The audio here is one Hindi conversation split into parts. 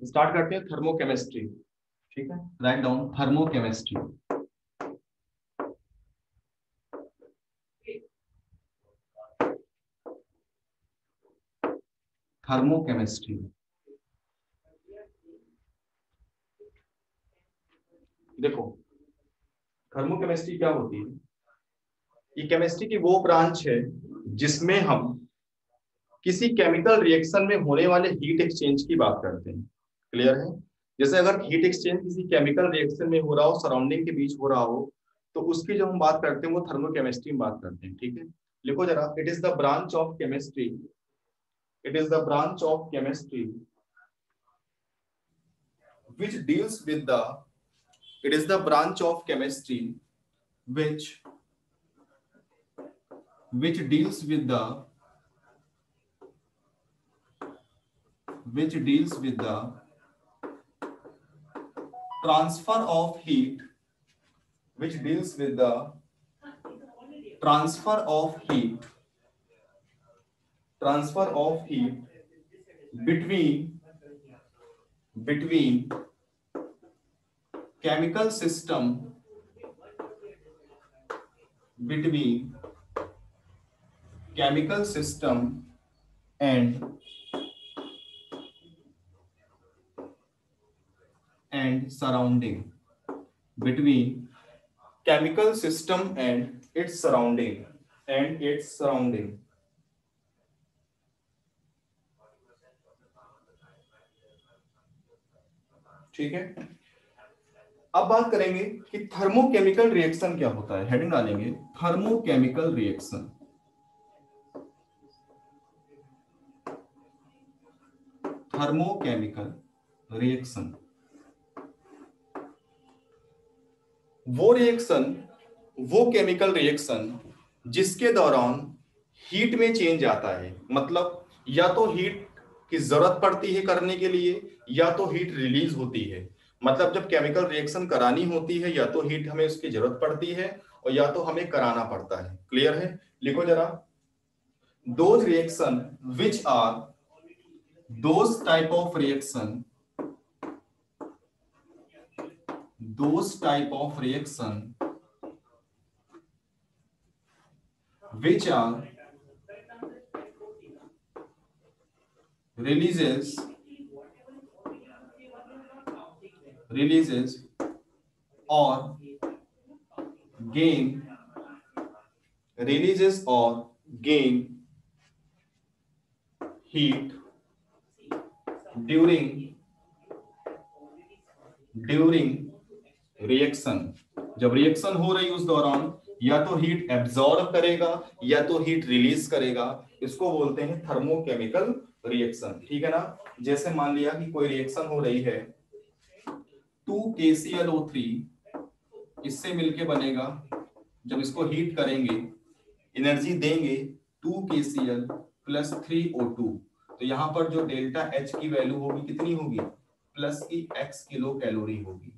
स्टार्ट करते हैं थर्मोकेमिस्ट्री। ठीक है, राइट डाउन थर्मोकेमिस्ट्री। थर्मोकेमिस्ट्री देखो, थर्मोकेमिस्ट्री क्या होती है? ये केमिस्ट्री की वो ब्रांच है जिसमें हम किसी केमिकल रिएक्शन में होने वाले हीट एक्सचेंज की बात करते हैं। क्लियर है? जैसे अगर हीट एक्सचेंज किसी केमिकल रिएक्शन में हो रहा हो, सराउंडिंग के बीच हो रहा हो, तो उसकी जो हम बात करते हैं वो थर्मोकेमिस्ट्री में बात करते हैं। ठीक है, लिखो जरा, it is the branch of chemistry, it is the branch of chemistry which deals with the it is the branch of chemistry which deals with the which deals with the transfer of heat, which deals with the transfer of heat, transfer of heat between chemical system, between chemical system and surrounding, between chemical system and its surrounding. ठीक है, अब बात करेंगे कि थर्मोकेमिकल रिएक्शन क्या होता है। हेडिंग डालेंगे थर्मोकेमिकल रिएक्शन। थर्मोकेमिकल रिएक्शन वो केमिकल रिएक्शन जिसके दौरान हीट में चेंज आता है। मतलब या तो हीट की जरूरत पड़ती है करने के लिए, या तो हीट रिलीज होती है। मतलब जब केमिकल रिएक्शन करानी होती है, या तो हीट हमें उसकी जरूरत पड़ती है और या तो हमें कराना पड़ता है। क्लियर है? लिखो जरा, those reaction which are those type of reaction, those type of reaction which are releases or gain heat during reaction. जब रिएक्शन हो रही उस दौरान या तो हीट एब्जॉर्ब करेगा या तो हीट रिलीज करेगा। इसको बोलते हैं थर्मोकेमिकल रिएक्शन। ठीक है ना? जैसे मान लिया कि कोई रिएक्शन हो रही है, 2KClO3 इससे मिलके बनेगा, जब इसको हीट करेंगे एनर्जी देंगे 2KCl प्लस 3O2, तो यहां पर जो डेल्टा H की वैल्यू होगी कितनी होगी? प्लस की x किलो कैलोरी होगी।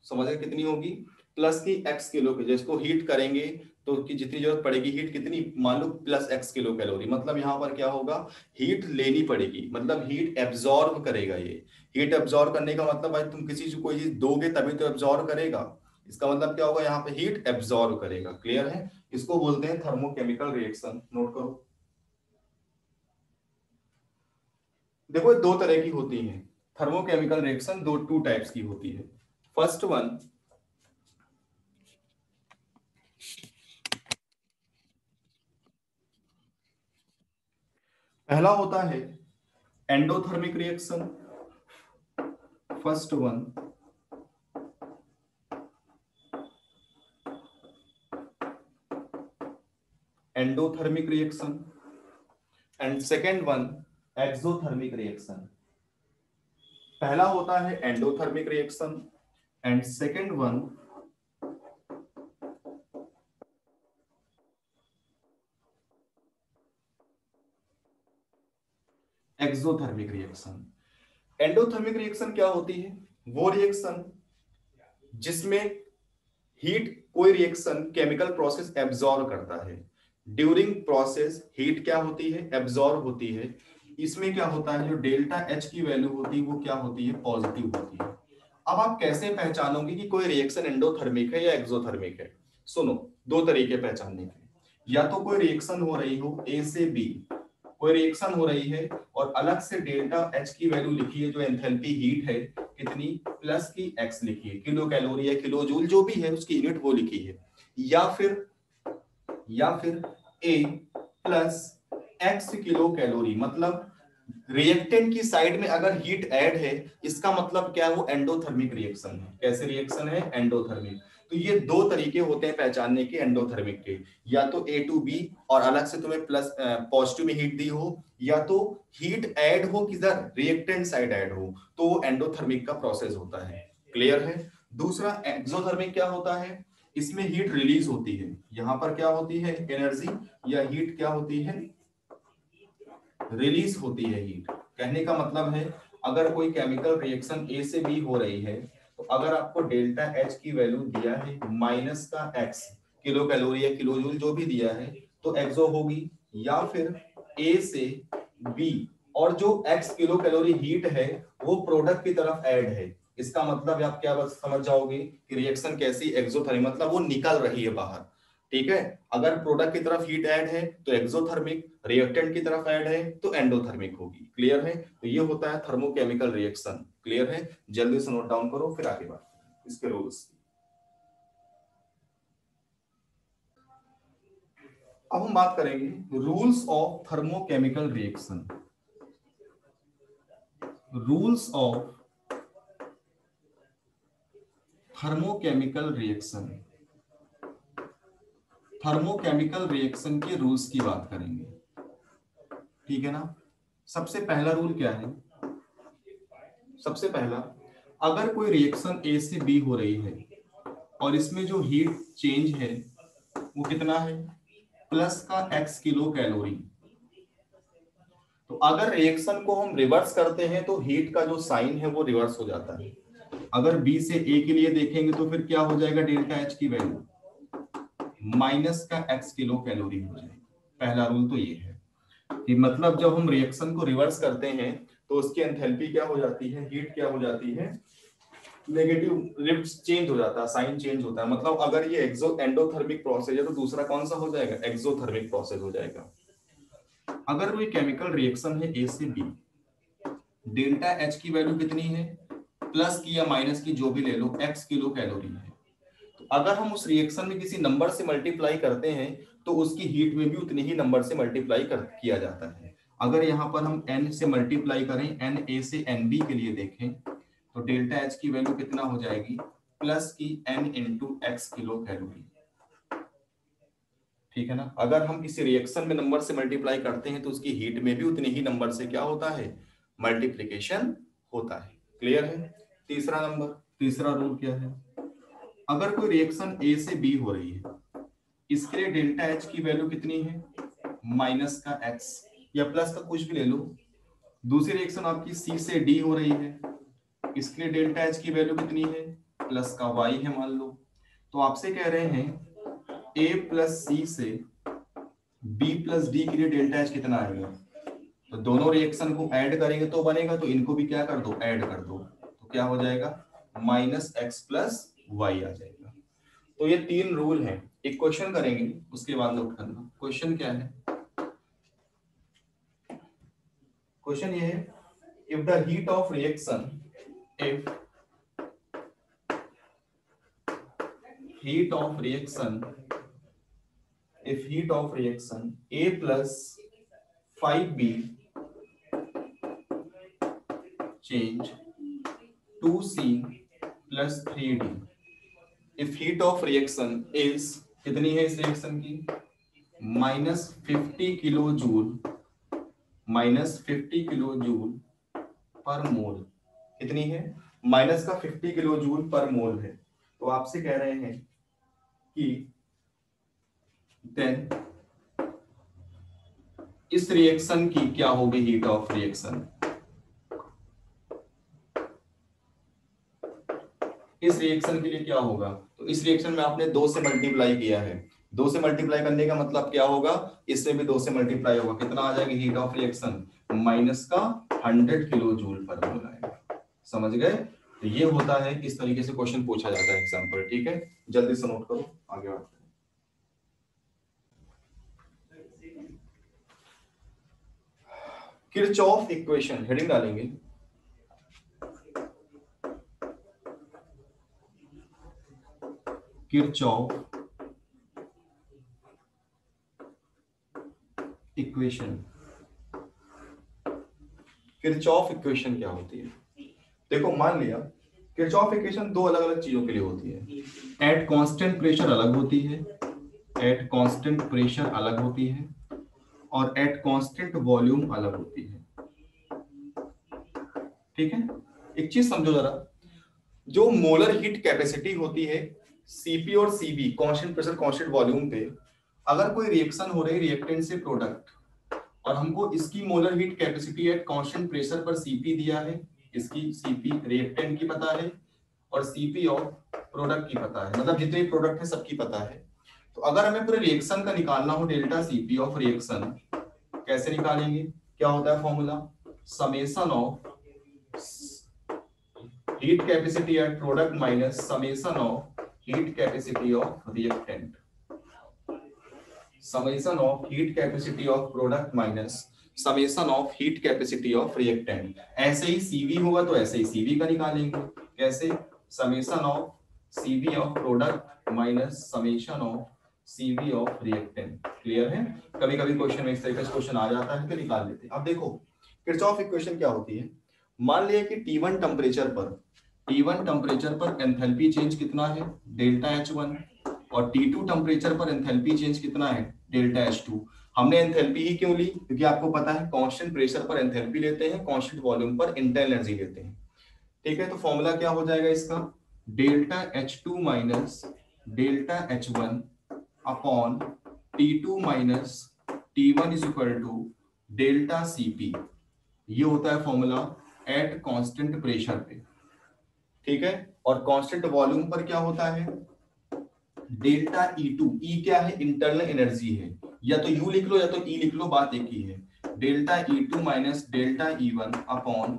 समझ गए? कितनी होगी? प्लस की x किलो की। जिसको हीट करेंगे तो की जितनी जरूरत पड़ेगी हीट कितनी, मान लो प्लस x किलो कैलोरी। मतलब यहां पर क्या होगा? हीट लेनी पड़ेगी, मतलब हीट एब्जॉर्ब करेगा। ये हीट एब्जॉर्ब करने का मतलब भाई तुम किसी से कोई चीज दोगे तभी तो एब्जॉर्ब करेगा। इसका मतलब क्या होगा? यहाँ पे हीट एब्जॉर्ब करेगा। क्लियर है? इसको बोलते हैं थर्मोकेमिकल रिएक्शन। नोट करो। देखो दो तरह की होती है थर्मोकेमिकल रिएक्शन, टू टाइप्स की होती है। फर्स्ट वन, पहला होता है endothermic reaction. First one, endothermic reaction, and second one exothermic reaction. पहला होता है endothermic reaction and second one exothermic reaction. Endothermic reaction क्या होती है? वो रिएक्शन जिसमें हीट, कोई रिएक्शन केमिकल प्रोसेस एब्जॉर्ब करता है। ड्यूरिंग प्रोसेस हीट क्या होती है? एब्जॉर्ब होती है। इसमें क्या होता है, जो डेल्टा एच की वैल्यू होती है वो क्या होती है, पॉजिटिव होती है। अब आप कैसे पहचानोगे कि कोई रिएक्शन एंडोथर्मिक है या एक्सोथर्मिक है? सुनो, दो तरीके पहचानने के। या तो कोई रिएक्शन हो रही हो ए से बी, कोई रिएक्शन हो रही है और अलग से डेल्टा एच की वैल्यू लिखी है, जो एंथैल्पी हीट है कितनी, प्लस की एक्स लिखी है, किलो कैलोरी या किलो जूल जो भी है उसकी यूनिट वो लिखी है। या फिर ए प्लस एक्स किलो कैलोरी, मतलब रिएक्टेंट की साइड में अगर हीट ऐड है इसका मतलब क्या है, वो एंडोथर्मिक रिएक्शन है। कैसे रिएक्शन है, एंडोथर्मिक। तो ये दो तरीके होते हैं पहचानने के एंडोथर्मिक के, या तो ए टू बी और अलग से तुम्हें प्लस पॉजिटिव में हीट दी हो, या तो हीट ऐड हो किधर, रिएक्टेंट साइड ऐड हो, तो वो एंडोथर्मिक का प्रोसेस होता है। क्लियर है? दूसरा एक्सोथर्मिक क्या होता है, इसमें हीट रिलीज होती है। यहां पर क्या होती है, एनर्जी या हीट क्या होती है, रिलीज होती है हीट। कहने का मतलब है अगर कोई केमिकल रिएक्शन ए से बी हो रही है, तो अगर आपको डेल्टा एच की वैल्यू दिया है माइनस का एक्स किलो कैलोरी या किलो जूल जो भी दिया है, तो एक्सो होगी। या फिर ए से बी और जो एक्स किलो कैलोरी हीट है वो प्रोडक्ट की तरफ ऐड है, इसका मतलब आप क्या बस समझ जाओगे कि रिएक्शन कैसी, एक्सोथर्मिक, मतलब वो निकल रही है बाहर। ठीक है, अगर प्रोडक्ट की तरफ हीट ऐड है तो एक्सोथर्मिक, रिएक्टेंट की तरफ ऐड है तो एंडोथर्मिक होगी। क्लियर है? तो ये होता है थर्मोकेमिकल रिएक्शन। क्लियर है? जल्दी से नोट डाउन करो, फिर आगे बात करें इसके रूल्स। अब हम बात करेंगे rules of thermochemical reaction. Rules of thermochemical reaction, thermochemical reaction के रूल्स की बात करेंगे। ठीक है ना? सबसे पहला रूल क्या है, सबसे पहला, अगर कोई रिएक्शन ए से बी हो रही है और इसमें जो हीट चेंज है वो कितना है, प्लस का एक्स किलो कैलोरी, तो अगर रिएक्शन को हम रिवर्स करते हैं तो हीट का जो साइन है वो रिवर्स हो जाता है। अगर बी से ए के लिए देखेंगे तो फिर क्या हो जाएगा, डेल्टा एच की वैल्यू माइनस का एक्स किलो कैलोरी हो जाएगी। पहला रूल तो ये है कि मतलब जब हम रिएक्शन को रिवर्स करते हैं तो उसकी एंथैल्पी क्या हो जाती है, हीट क्या हो जाती है, नेगेटिव रिफ्ट चेंज हो जाता है, साइन चेंज होता है। मतलब अगर ये एक्सो एंडोथर्मिक प्रोसेस है तो दूसरा कौन सा हो जाएगा, एक्सोथर्मिक प्रोसेस हो जाएगा। अगर कोई केमिकल रिएक्शन है ए से बी, डेल्टा एच की वैल्यू कितनी है, प्लस की या माइनस की जो भी ले लो, एक्स किलो कैलोरी है, तो अगर हम उस रिएक्शन में किसी नंबर से मल्टीप्लाई करते हैं तो उसकी हीट में भी उतनी ही नंबर से मल्टीप्लाई किया जाता है। अगर यहाँ पर हम n से मल्टीप्लाई करें, एन ए से एन बी के लिए देखें, तो डेल्टा एच की वैल्यू कितना हो जाएगी, प्लस की n into x kilo calorie. ठीक है ना? अगर हम किसी रिएक्शन में नंबर से मल्टीप्लाई करते हैं तो उसकी हीट में भी उतने ही नंबर से क्या होता है, मल्टीप्लीकेशन होता है। क्लियर है? तीसरा नंबर, तीसरा रूल क्या है, अगर कोई रिएक्शन ए से बी हो रही है, इसके लिए डेल्टा एच की वैल्यू कितनी है, माइनस का एक्स या प्लस का कुछ भी ले लो। दूसरी रिएक्शन आपकी सी से डी हो रही है, इसके लिए डेल्टा एच की वैल्यू कितनी है, प्लस का वाई है मान लो। तो आपसे कह रहे हैं ए प्लस सी से बी प्लस डी के लिए डेल्टा एच कितना आएगा, तो दोनों रिएक्शन को ऐड करेंगे तो बनेगा, तो इनको भी क्या कर दो, ऐड कर दो, तो क्या हो जाएगा, माइनस एक्स प्लस वाई आ जाएगा। तो ये तीन रूल हैं। एक क्वेश्चन करेंगे उसके बाद नोट करना। क्वेश्चन क्या है, क्वेश्चन ये है, if the heat of reaction, if heat of reaction, if heat of reaction A plus 5B change 2C plus 3D, if heat of reaction is, कितनी है इस रिएक्शन की, -50 किलो जूल, -50 किलो जूल पर मोल, कितनी है, माइनस का 50 किलो जूल पर मोल है। तो आपसे कह रहे हैं कि देन इस रिएक्शन की क्या होगी हीट ऑफ रिएक्शन, इस रिएक्शन के लिए क्या होगा, तो इस रिएक्शन में आपने 2 से मल्टीप्लाई किया है, 2 से मल्टीप्लाई करने का मतलब क्या होगा, इसमें भी 2 से मल्टीप्लाई होगा, कितना आ जाएगा हीट ऑफ रिएक्शन, माइनस का 100 किलो जूल पर मोल आएगा। समझ गए? तो ये होता है, इस तरीके से क्वेश्चन पूछा जाता है एग्जाम्पल। ठीक है, जल्दी से नोट करो, आगे बढ़ते हैं। किरचॉफ इक्वेशन हेडिंग डालेंगे, किरचॉफ इक्वेशन। किरचॉफ इक्वेशन क्या होती है? देखो मान लिया किरचॉफ इक्वेशन दो अलग अलग चीजों के लिए होती है। एट कांस्टेंट प्रेशर अलग होती है, एट कांस्टेंट प्रेशर अलग होती है, और एट कांस्टेंट वॉल्यूम अलग होती है। ठीक है, एक चीज समझो जरा, जो मोलर हीट कैपेसिटी होती है सीपी और CB, constant pressure constant volume पे, अगर कोई रिएक्शन हो रही है रिएक्टेंट से प्रोडक्ट, और हमको इसकी molar heat capacity at constant pressure पर सीपी दिया है, इसकी सीपी रिएक्टेंट की पता है और सीपी ऑफ प्रोडक्ट की पता है, मतलब जितने प्रोडक्ट है सबकी पता है। तो अगर हमें पूरे रिएक्शन का निकालना हो डेल्टा सीपी ऑफ रिएक्शन, कैसे निकालेंगे? क्या होता है formula? Summation of heat capacity eight product minus summation of heat capacity of reactant. Summation of heat capacity of product minus summation of heat capacity of reactant. ऐसे ही सीवी होगा तो ऐसे ही सीवी का निकालेंगे। कैसे? Summation of CV of product minus summation of CV of reactant. Clear है? कभी कभी क्वेश्चन में इस तरीके से क्वेश्चन आ जाता है तो निकाल लेते हैं। अब देखो किरचॉफ इक्वेशन क्या होती है। मान लिया कि T1 टेम्परेचर पर एंथैल्पी चेंज कितना है? Delta H1। और T2 टेम्परेचर पर एंथैल्पी चेंज कितना है? Delta H2। हमने एंथैल्पी ही क्यों ली? क्योंकि आपको पता है कांस्टेंट प्रेशर पर एंथैल्पी लेते हैं, कांस्टेंट वॉल्यूम पर इंटरनल एनर्जी लेते हैं। ठीक है, तो फॉर्मूला क्या हो जाएगा इसका? Delta H2 minus delta H1 upon T2 minus T1 is equal to delta Cp। ये होता है फॉर्मूला एट कांस्टेंट प्रेशर पे। ठीक है, और कांस्टेंट वॉल्यूम पर क्या होता है? Delta E2। E क्या है? इंटरनल एनर्जी है, या तो U लिख लो या तो E लिख लो, बात एक ही है। Delta E2 minus delta E1 upon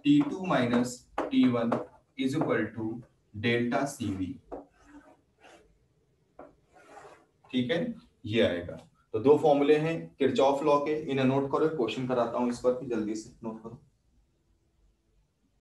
T2 minus T1 is equal to delta CV। ठीक है, ये आएगा। तो दो फॉर्मूले हैं किरचॉफ लॉ के, इन्हें नोट करो, क्वेश्चन कराता हूं इस पर, जल्दी से नोट करो।